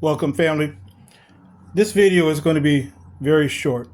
Welcome, family. This video is going to be very short,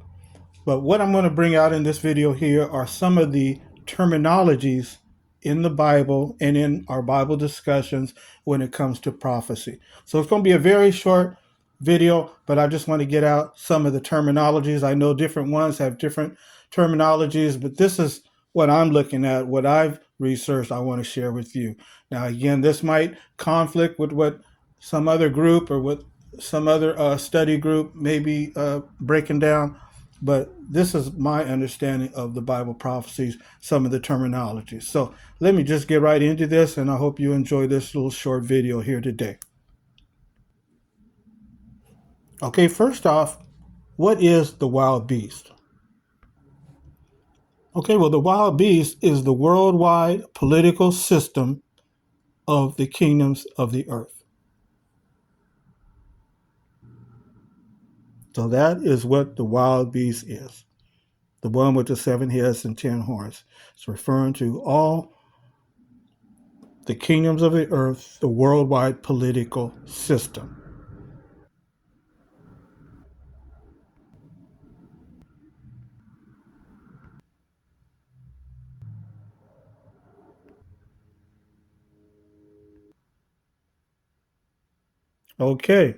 but what I'm going to bring out in this video here are some of the terminologies in the Bible and in our Bible discussions when it comes to prophecy. So it's going to be a very short video, but I just want to get out some of the terminologies. I know different ones have different terminologies, but this is what I'm looking at, what I've researched, I want to share with you. Now, again, this might conflict with what some other group or what some other study group may be breaking down, but this is my understanding of the Bible prophecies, some of the terminology. So let me just get right into this, and I hope you enjoy this little short video here today. Okay, first off, what is the wild beast? Okay, well, the wild beast is the worldwide political system of the kingdoms of the earth. So that is what the wild beast is. The one with the 7 heads and 10 horns. It's referring to all the kingdoms of the earth, the worldwide political system. Okay,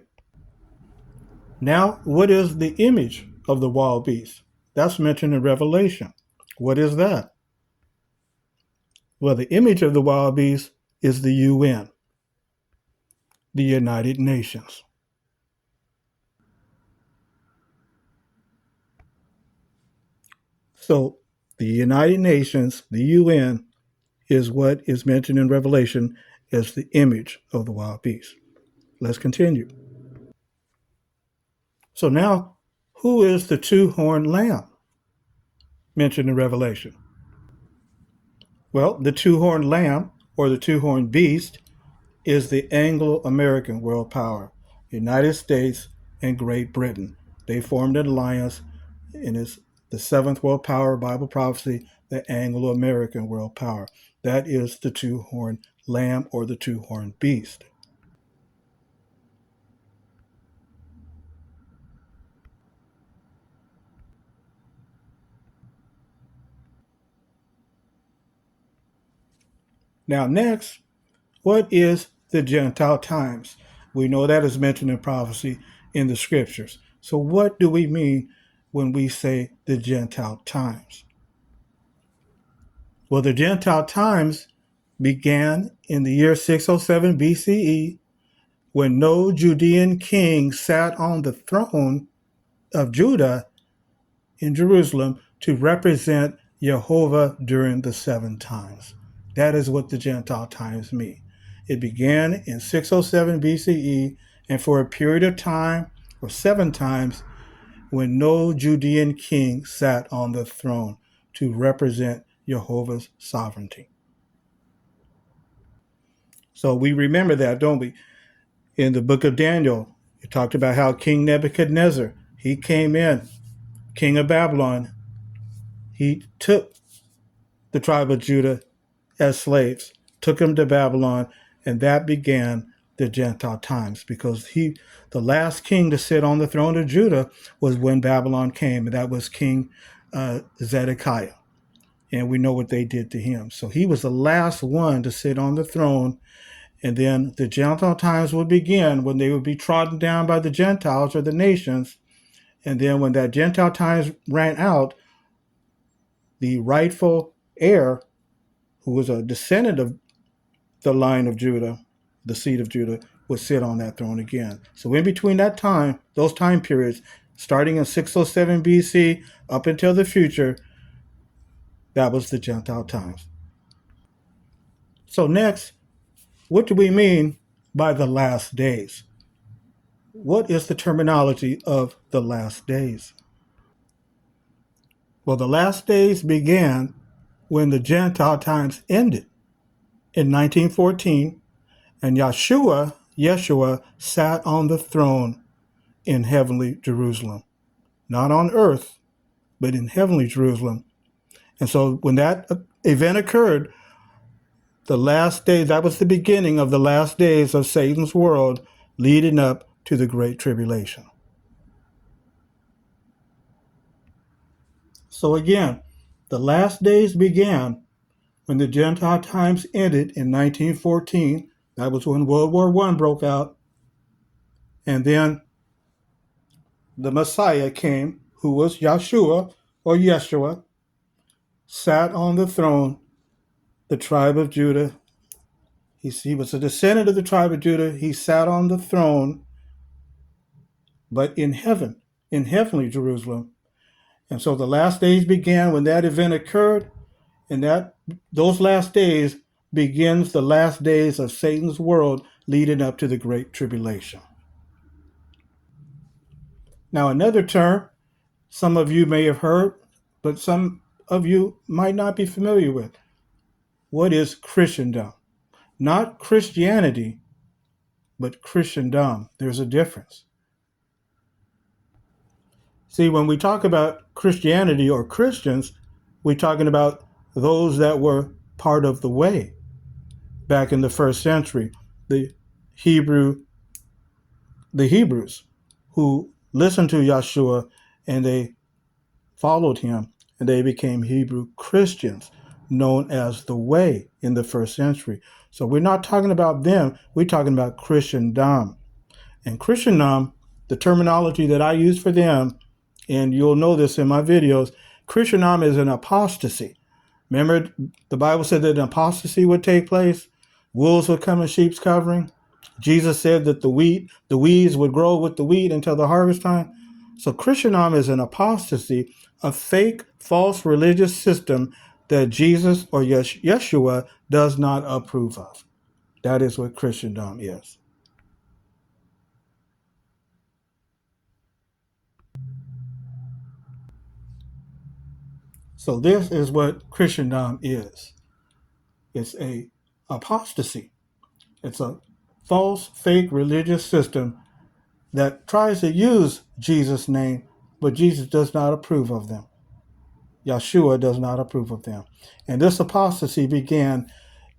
now what is the image of the wild beast? That's mentioned in Revelation. What is that? Well, the image of the wild beast is the UN, the United Nations. So the United Nations, the UN, is what is mentioned in Revelation as the image of the wild beast. Let's continue. So now, who is the two-horned lamb mentioned in Revelation? Well, the two-horned lamb, or the two-horned beast, is the Anglo-American world power, United States and Great Britain. They formed an alliance, and it's the seventh world power Bible prophecy, the Anglo-American world power. That is the two-horned lamb or the two-horned beast. Now next, what is the Gentile times? We know that is mentioned in prophecy in the scriptures. So what do we mean when we say the Gentile times? Well, the Gentile times began in the year 607 BCE when no Judean king sat on the throne of Judah in Jerusalem to represent Jehovah during the 7 times. That is what the Gentile times mean. It began in 607 BCE, and for a period of time, or 7 times, when no Judean king sat on the throne to represent Jehovah's sovereignty. So we remember that, don't we? In the book of Daniel, it talked about how King Nebuchadnezzar, he came in, king of Babylon. He took the tribe of Judah as slaves, took them to Babylon, and that began the Gentile times, because the last king to sit on the throne of Judah was when Babylon came, and that was King Zedekiah. And we know what they did to him. So he was the last one to sit on the throne, and then the Gentile times would begin when they would be trodden down by the Gentiles or the nations. And then when that Gentile times ran out, the rightful heir, who was a descendant of the line of Judah, the seed of Judah, would sit on that throne again. So in between that time, those time periods, starting in 607 BC up until the future, that was the Gentile times. So next, what do we mean by the last days? What is the terminology of the last days? Well, the last days began when the Gentile times ended in 1914, and Yeshua sat on the throne in heavenly Jerusalem. Not on earth, but in heavenly Jerusalem. And so when that event occurred, the last days, that was the beginning of the last days of Satan's world leading up to the Great Tribulation. So again, the last days began when the Gentile times ended in 1914. That was when World War I broke out. And then the Messiah came, who was Yeshua or Yeshua, sat on the throne, the tribe of Judah. He was a descendant of the tribe of Judah. He sat on the throne, but in heaven, in heavenly Jerusalem. And so the last days began when that event occurred, and those last days begins the last days of Satan's world leading up to the Great Tribulation. Now, another term some of you may have heard, but some of you might not be familiar with. What is Christendom? Not Christianity, but Christendom. There's a difference. See, when we talk about Christianity or Christians, we're talking about those that were part of the way back in the first century, the Hebrews who listened to Yeshua and they followed him and they became Hebrew Christians, known as the way in the first century. So we're not talking about them, we're talking about Christendom. And Christendom, the terminology that I use for them, and you'll know this in my videos, Christendom is an apostasy. Remember, the Bible said that an apostasy would take place. Wolves would come in sheep's covering. Jesus said that the weeds would grow with the wheat until the harvest time. So Christendom is an apostasy, a fake, false religious system that Jesus or Yeshua does not approve of. That is what Christendom is. So this is what Christendom is. It's a apostasy. It's a false, fake religious system that tries to use Jesus' name, but Jesus does not approve of them. Yeshua does not approve of them. And this apostasy began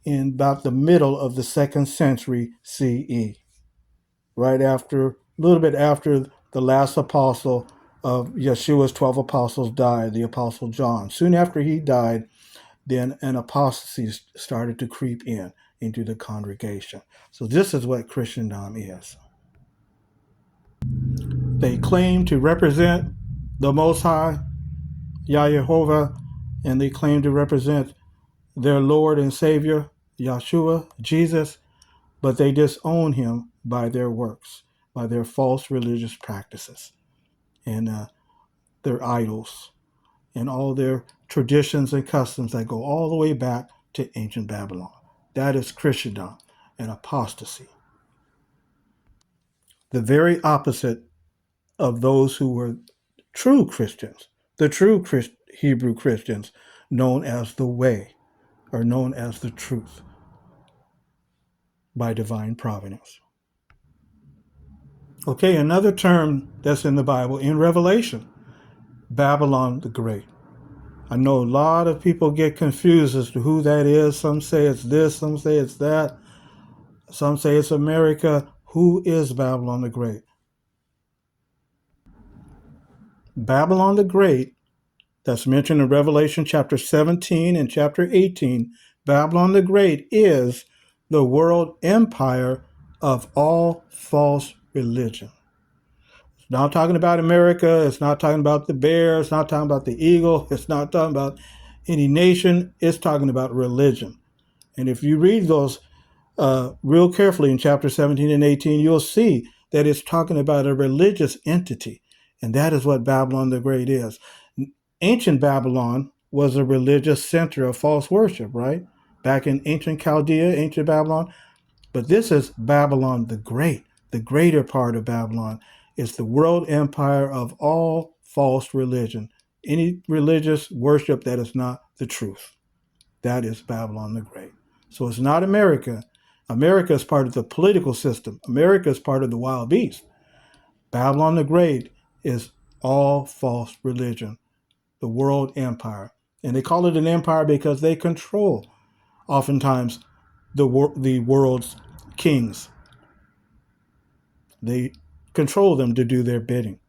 in about the middle of the 2nd century CE, right after, a little bit after the last apostle of Yeshua's 12 apostles died, the apostle John. Soon after he died, then an apostasy started to creep into the congregation. So this is what Christendom is. They claim to represent the Most High, Yahovah, and they claim to represent their Lord and Savior, Yeshua, Jesus, but they disown him by their works, by their false religious practices, and their idols, and all their traditions and customs that go all the way back to ancient Babylon. That is Christendom, an apostasy. The very opposite of those who were true Christians, the true Hebrew Christians, known as the way, or known as the truth, by divine providence. Okay, another term that's in the Bible, in Revelation, Babylon the Great. I know a lot of people get confused as to who that is. Some say it's this, some say it's that. Some say it's America. Who is Babylon the Great? Babylon the Great, that's mentioned in Revelation chapter 17 and chapter 18, Babylon the Great is the world empire of all false religion. It's not talking about America. It's not talking about the bear. It's not talking about the eagle. It's not talking about any nation. It's talking about religion. And if you read those real carefully in chapter 17 and 18, you'll see that it's talking about a religious entity. And that is what Babylon the Great is. Ancient Babylon was a religious center of false worship, right? Back in ancient Chaldea, ancient Babylon. But this is Babylon the Great. The greater part of Babylon is the world empire of all false religion. Any religious worship that is not the truth. That is Babylon the Great. So it's not America. America is part of the political system. America is part of the wild beast. Babylon the Great is all false religion, the world empire. And they call it an empire because they control, oftentimes, the world's kings. They control them to do their bidding.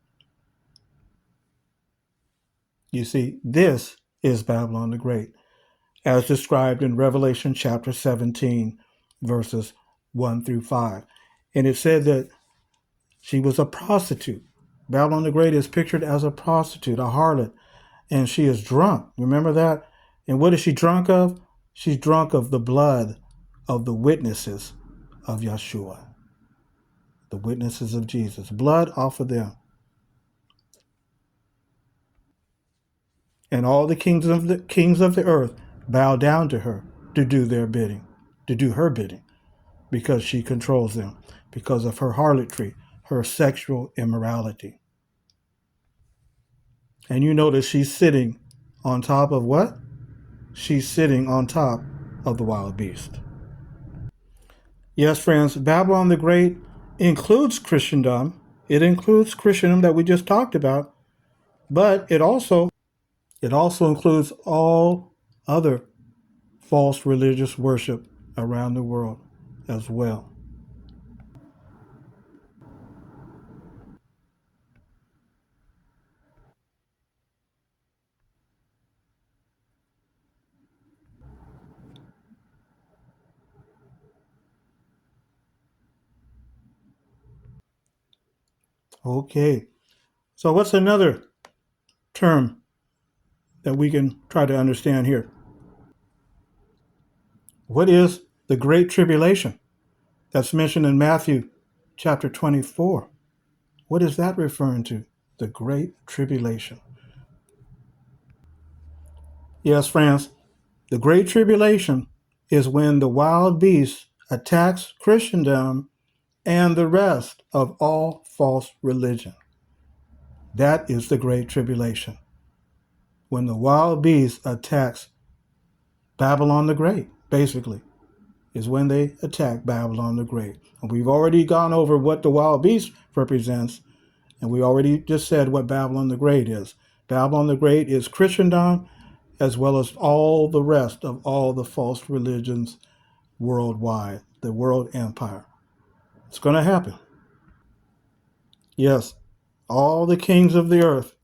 You see, this is Babylon the Great, as described in Revelation chapter 17, verses 1 through 5. And it said that she was a prostitute. Babylon the Great is pictured as a prostitute, a harlot, and she is drunk. Remember that? And what is she drunk of? She's drunk of the blood of the witnesses of Yeshua, the witnesses of Jesus. Blood off of them. And all the kings of the earth bow down to her to do their bidding, to do her bidding, because she controls them, because of her harlotry, her sexual immorality. And you notice she's sitting on top of what? She's sitting on top of the wild beast. Yes, friends, Babylon the Great includes Christendom. It includes Christendom that we just talked about, but it also includes all other false religious worship around the world as well. Okay, so what's another term that we can try to understand here? What is the Great Tribulation that's mentioned in Matthew chapter 24? What is that referring to? The Great Tribulation. Yes, friends, the Great Tribulation is when the wild beast attacks Christendom and the rest of all false religion. That is the Great Tribulation. When the wild beast attacks Babylon the Great, basically, is when they attack Babylon the Great. And we've already gone over what the wild beast represents, and we already just said what Babylon the Great is. Babylon the Great is Christendom, as well as all the rest of all the false religions worldwide, the world empire. It's going to happen. Yes, all the kings of the earth,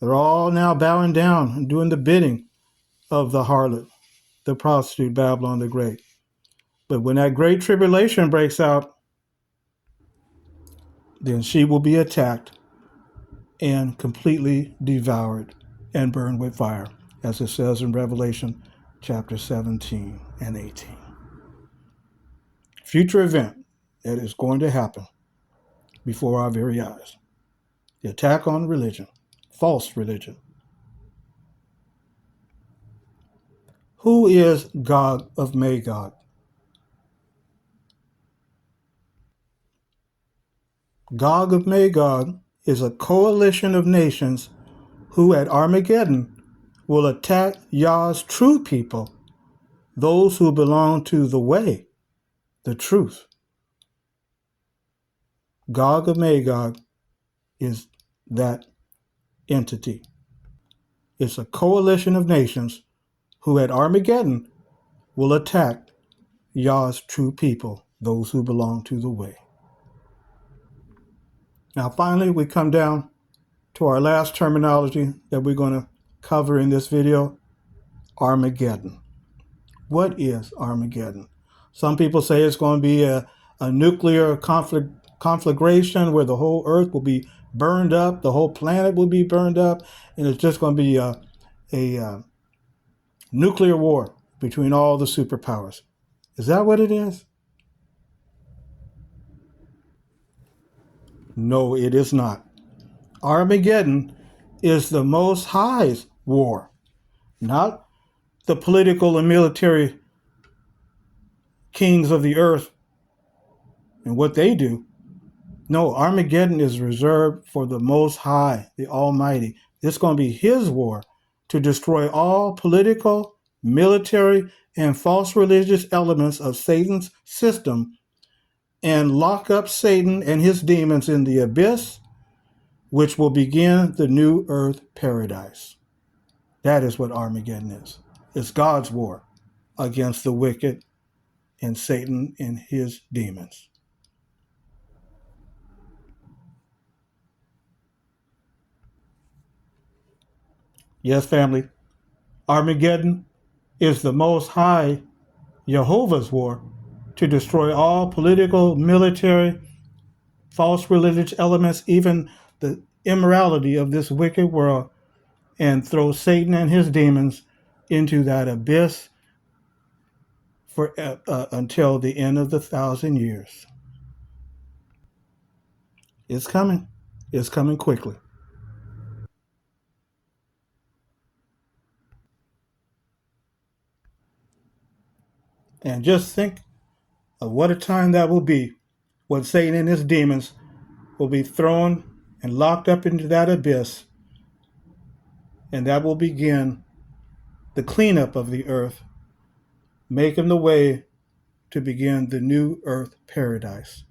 they're all now bowing down and doing the bidding of the harlot, the prostitute, Babylon the Great. But when that great tribulation breaks out, then she will be attacked and completely devoured and burned with fire, as it says in Revelation chapter 17 and 18. Future event that is going to happen before our very eyes. The attack on religion, false religion. Who is Gog of Magog? Gog of Magog is a coalition of nations who at Armageddon will attack Yah's true people, those who belong to the way, the truth. Gog of Magog is that entity. It's a coalition of nations who at Armageddon will attack Yah's true people, those who belong to the way. Now, finally, we come down to our last terminology that we're going to cover in this video, Armageddon. What is Armageddon? Some people say it's going to be a nuclear conflagration where the whole earth will be burned up, the whole planet will be burned up, and it's just going to be a nuclear war between all the superpowers. Is that what it is? No, it is not. Armageddon is the Most High's war, not the political and military kings of the earth and what they do. No, Armageddon is reserved for the Most High, the Almighty. It's going to be his war to destroy all political, military, and false religious elements of Satan's system and lock up Satan and his demons in the abyss, which will begin the new earth paradise. That is what Armageddon is. It's God's war against the wicked and Satan and his demons. Yes, family. Armageddon is the Most High Jehovah's war to destroy all political, military, false religious elements, even the immorality of this wicked world, and throw Satan and his demons into that abyss for until the end of the 1,000 years. It's coming. It's coming quickly. And just think of what a time that will be when Satan and his demons will be thrown and locked up into that abyss, and that will begin the cleanup of the earth, making the way to begin the new earth paradise,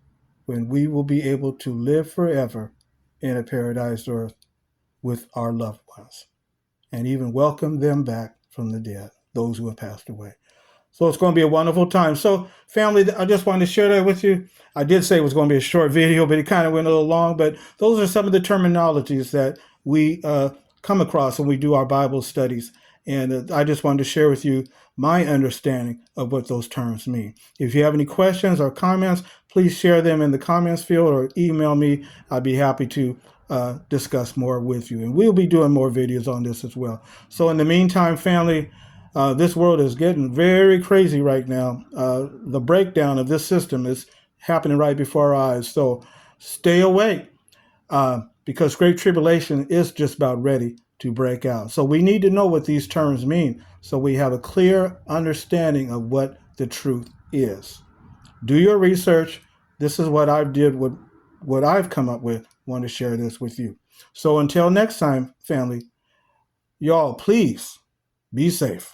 when we will be able to live forever in a paradise earth with our loved ones, and even welcome them back from the dead, those who have passed away. So it's going to be a wonderful time. So, family, I just wanted to share that with you. I did say it was going to be a short video, but it kind of went a little long. But those are some of the terminologies that we come across when we do our Bible studies. And I just wanted to share with you my understanding of what those terms mean. If you have any questions or comments, please share them in the comments field or email me. I'd be happy to discuss more with you. And we'll be doing more videos on this as well. So in the meantime, family, this world is getting very crazy right now. The breakdown of this system is happening right before our eyes. So stay awake because Great Tribulation is just about ready to break out. So we need to know what these terms mean so we have a clear understanding of what the truth is. Do your research. This is what I did with what I've come up with. Want to share this with you. So until next time, family, y'all, please be safe.